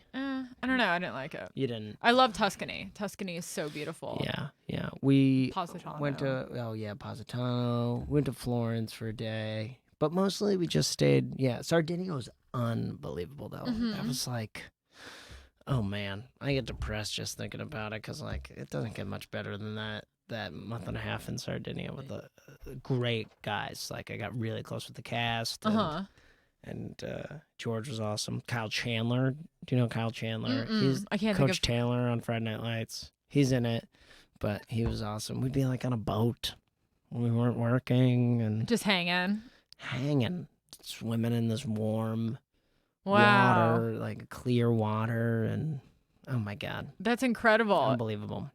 I don't know. I didn't like it. You didn't. I love Tuscany. Tuscany is so beautiful. Yeah. We Positano. went to Positano. Went to Florence for a day, but mostly we just stayed. Yeah, Sardinia was unbelievable though. That was like, oh man, I get depressed just thinking about it because like it doesn't get much better than that month and a half in Sardinia with the great guys. Like I got really close with the cast. And George was awesome. Kyle Chandler. Do you know Kyle Chandler? He's Coach Taylor on Friday Night Lights. He's in it, but he was awesome. We'd be like on a boat when we weren't working and just hanging, swimming in this warm water, like clear water, and oh my god, that's incredible, unbelievable.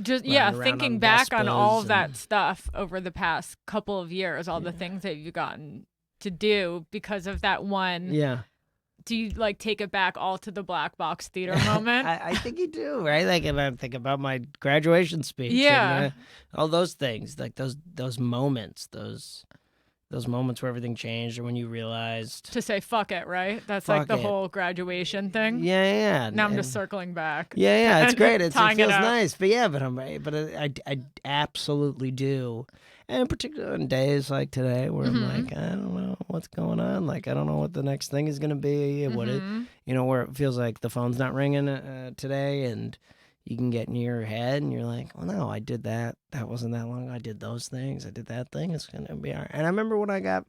Just thinking back on all of that stuff over the past couple of years, all the things that you've gotten to do because of that one do you like take it back all to the black box theater moment? I think you do, right? Like, if I think about my graduation speech, and, all those things, like those moments, those moments where everything changed, or when you realized to say fuck it, right? That's like the whole graduation thing. Yeah. Now I'm just circling back. Yeah, it's great. It feels it nice, but I absolutely do. And particularly on days like today where I'm like, I don't know what's going on. Like, I don't know what the next thing is going to be. What it, where it feels like the phone's not ringing today, and you can get in your head and you're like, well, no, I did that. That wasn't that long ago. I did those things. I did that thing. It's going to be all right. And I remember when I got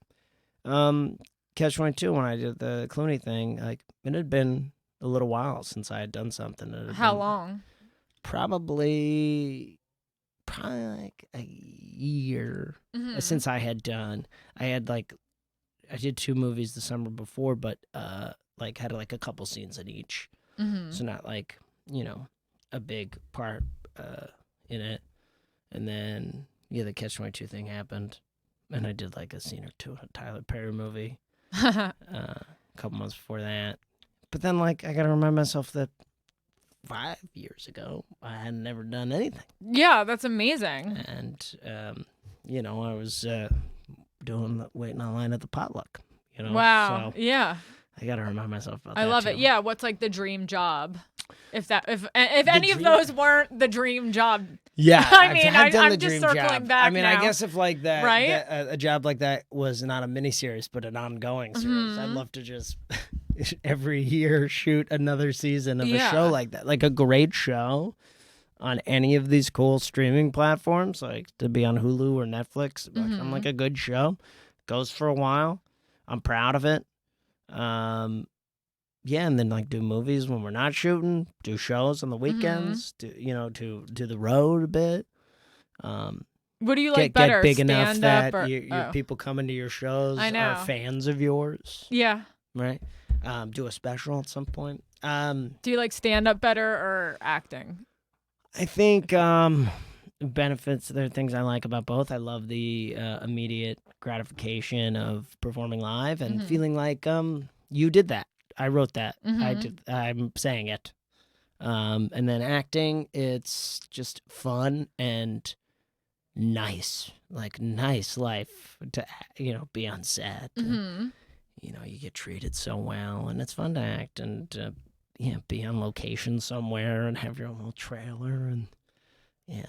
Catch-22, when I did the Clooney thing, like, it had been a little while since I had done something. How long? Probably like a year since I had done. I did 2 movies the summer before, but like had like a couple scenes in each. So not like, a big part in it. And then the Catch-22 thing happened, and I did like a scene or 2 in a Tyler Perry movie a couple months before that. But then, like, I gotta remind myself that 5 years ago I had never done anything. Yeah, that's amazing. And I was waiting online at the potluck. Wow. So yeah. I gotta remind myself about that. I love too. it. Yeah. What's like the dream job? If any of those weren't the dream job. Yeah, I mean, I've done I'm the just dream circling job. back I mean, now. I guess if like that, right? a job like that was not a miniseries but an ongoing series, I'd love to just every year shoot another season of a show like that, like a great show on any of these cool streaming platforms, like to be on Hulu or Netflix. I'm like a good show, goes for a while. I'm proud of it. And then like do movies when we're not shooting, do shows on the weekends, do the road a bit. What do you like Get better? big enough that your people coming to your shows are fans of yours. Yeah. Right. Do a special at some point. Do you like stand up better or acting? I think benefits. There are things I like about both. I love the immediate gratification of performing live and feeling like you did that. I wrote that. I'm saying it. And then acting, it's just fun and nice. Like nice life to be on set. And, you get treated so well, and it's fun to act and be on location somewhere and have your own little trailer. And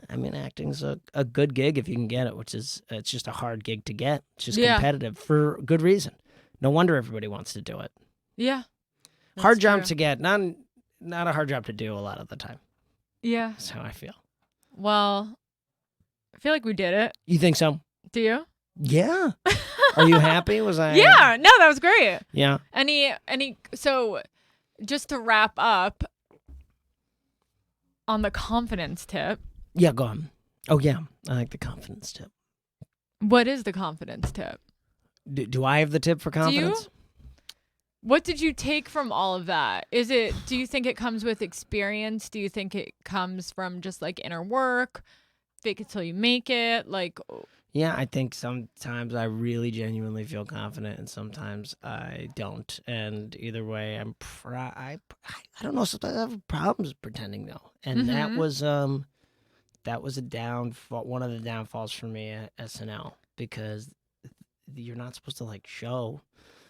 I mean, acting's a good gig if you can get it, it's just a hard gig to get. It's just competitive for good reason. No wonder everybody wants to do it. Yeah. Hard job to get, not a hard job to do a lot of the time. Yeah. That's how I feel. Well, I feel like we did it. You think so? Do you? Yeah. Are you happy? Was I? Yeah. No, that was great. Yeah. So just to wrap up on the confidence tip. Yeah, go on. Oh, yeah. I like the confidence tip. What is the confidence tip? Do I have the tip for confidence? Do you? What did you take from all of that? Do you think it comes with experience? Do you think it comes from just like inner work? Fake it till you make it? Like, yeah, I think sometimes I really genuinely feel confident and sometimes I don't. And either way, I don't know, sometimes I have problems pretending though. And that was a downfall, one of the downfalls for me at SNL, because you're not supposed to like show.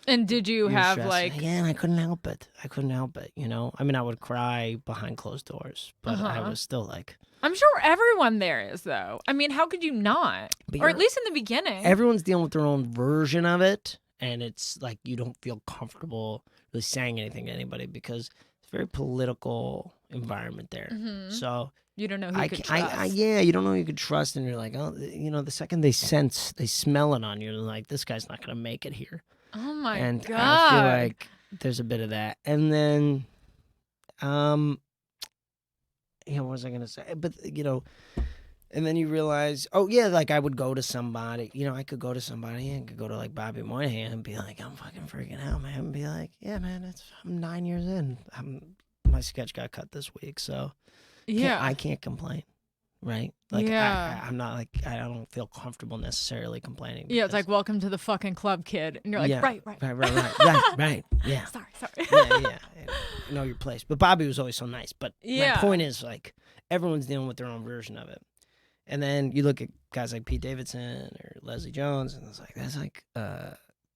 And did you have like... Yeah, and I couldn't help it. I mean, I would cry behind closed doors, but I was still like... I'm sure everyone there is, though. I mean, how could you not? Or at least in the beginning. Everyone's dealing with their own version of it, and it's like you don't feel comfortable really saying anything to anybody because it's a very political environment there. So... You don't know who you could trust. You don't know who you could trust, and you're like, oh, the second they smell it on you, they're like, this guy's not going to make it here. Oh my God. And I feel like there's a bit of that. And then, what was I going to say? But, and then you realize, like I would go to somebody, I could go to somebody and could go to like Bobby Moynihan and be like, I'm fucking freaking out, man. And be like, yeah, man, I'm 9 years in. My sketch got cut this week, so I can't complain. right? Like, Yeah. I'm not like, I don't feel comfortable necessarily complaining. Yeah, it's because- like, welcome to the fucking club, kid. And you're like, Yeah. right. right, yeah. Sorry. Yeah. You know your place. But Bobby was always so nice. But Yeah. my point is, like, everyone's dealing with their own version of it. And then you look at guys like Pete Davidson or Leslie Jones, and it's like,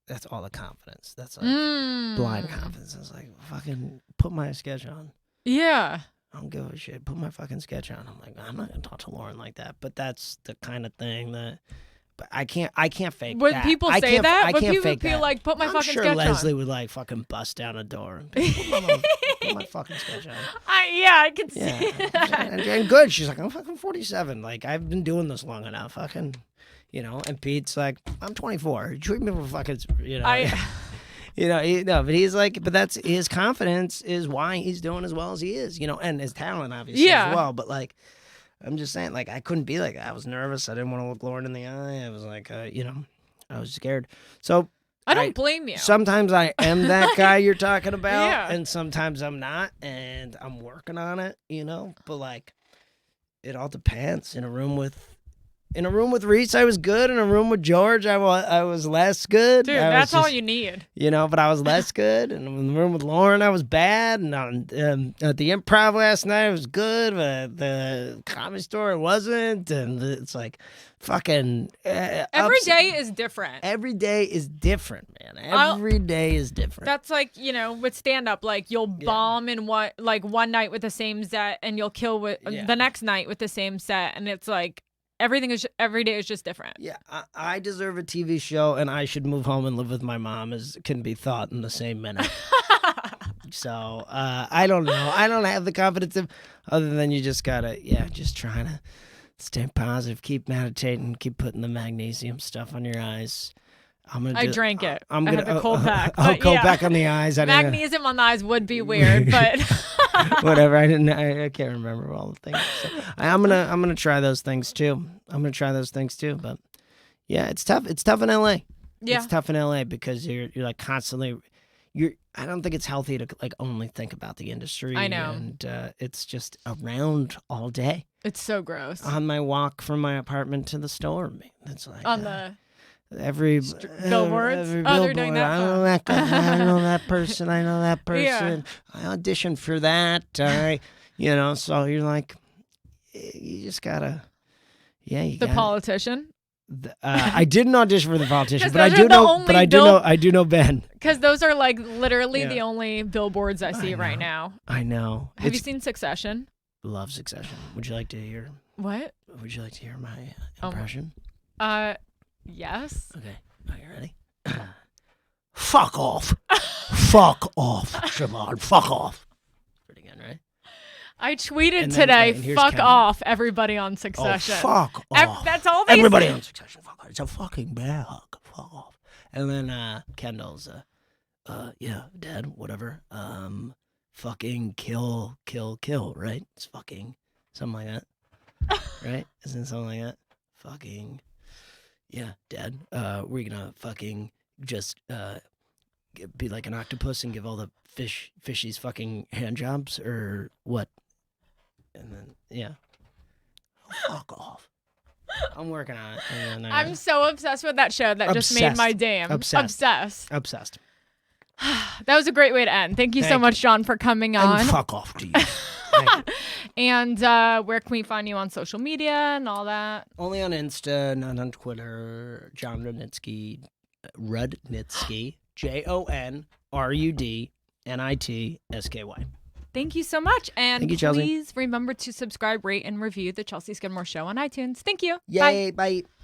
that's all the confidence. That's like blind confidence. It's like, fucking put my sketch on. Yeah. I don't give a shit. Put my fucking sketch on. I'm like, I'm not gonna talk to Lauren like that. But that's the kind of thing that. But I can't fake When that. people I say can't, that, I when can't people fake feel that. like, put my I'm fucking sure sketch Leslie on. would like fucking bust down a door and be like, put my fucking sketch on. I can see that. And good. She's like, I'm fucking 47. Like, I've been doing this long enough. Fucking, you know. And Pete's like, I'm 24. Treat me for fucking, you know. But he's like, but that's his confidence is why he's doing as well as he is, you know, and his talent obviously as well. But like, I'm just saying, like, I couldn't be like that. I was nervous. I didn't want to look Lauren in the eye. I was like, you know, I was scared. So I don't blame you. Sometimes I am that guy you're talking about, Yeah. and sometimes I'm not, and I'm working on it, you know. But like, it all depends. In a room with Reese, I was good. In a room with George, I was less good. Dude, that's all you need. You know, but I was less good. And in the room with Lauren, I was bad. And at the Improv last night, I was good. But at the Comedy Store, I wasn't. And it's like, fucking. Every day is different. Every day is different, man. Every day is different. That's like, you know, with stand-up, like, you'll bomb in one night with the same set, and you'll kill with the next night with the same set. And it's like, every day is just different. Yeah, I deserve a TV show, and I should move home and live with my mom, as can be thought in the same minute. So, I don't know. I don't have the confidence other than you just gotta, just trying to stay positive, keep meditating, keep putting the magnesium stuff on your eyes. I drank it. I had the cold pack. Oh, cold pack on the eyes. Magnesium on the eyes would be weird, but whatever. I can't remember all the things. So I'm gonna try those things too. But yeah, it's tough. It's tough in LA. Yeah, it's tough in LA because you're like constantly. I don't think it's healthy to like only think about the industry. I know, and it's just around all day. It's so gross. On my walk from my apartment to the store, it's like on the. Every billboards. Every they're doing that. I know that guy. I know that person. I know that person. Yeah. I auditioned for that. You know, so you're like, you just gotta. Yeah, you. The politician. I didn't audition for the politician, but I do know Ben. Because those are like literally the only billboards I see right now. I know. Have you seen Succession? Love Succession. Would you like to hear? What? Would you like to hear my impression? Yes. Okay. Are you ready? Fuck off. Fuck off, Siobhan. Fuck off. Pretty good, right? I tweeted today, fuck Kendall. off, everybody on Succession. Oh, fuck off. That's all they Everybody say. on Succession. Fuck off. It's a fucking bag. Fuck off. And then Kendall's, Dad, whatever. Fucking kill, right? It's fucking something like that. Right? Isn't it something like that? Fucking... Yeah, Dad, we're gonna fucking just be like an octopus and give all the fishies fucking hand jobs or what? And then, fuck off. I'm working on it. And then, I'm so obsessed with that show that just made my day. I'm obsessed. Obsessed. That was a great way to end. Thank you so much, Jon, for coming on. And fuck off to you. And where can we find you on social media and all that? Only on Insta, not on Twitter. Jon Rudnitsky, JonRudnitsky. Thank you so much. And Thank you, Chelsea. Please remember to subscribe, rate, and review the Chelsea Skidmore Show on iTunes. Thank you. Yay, bye.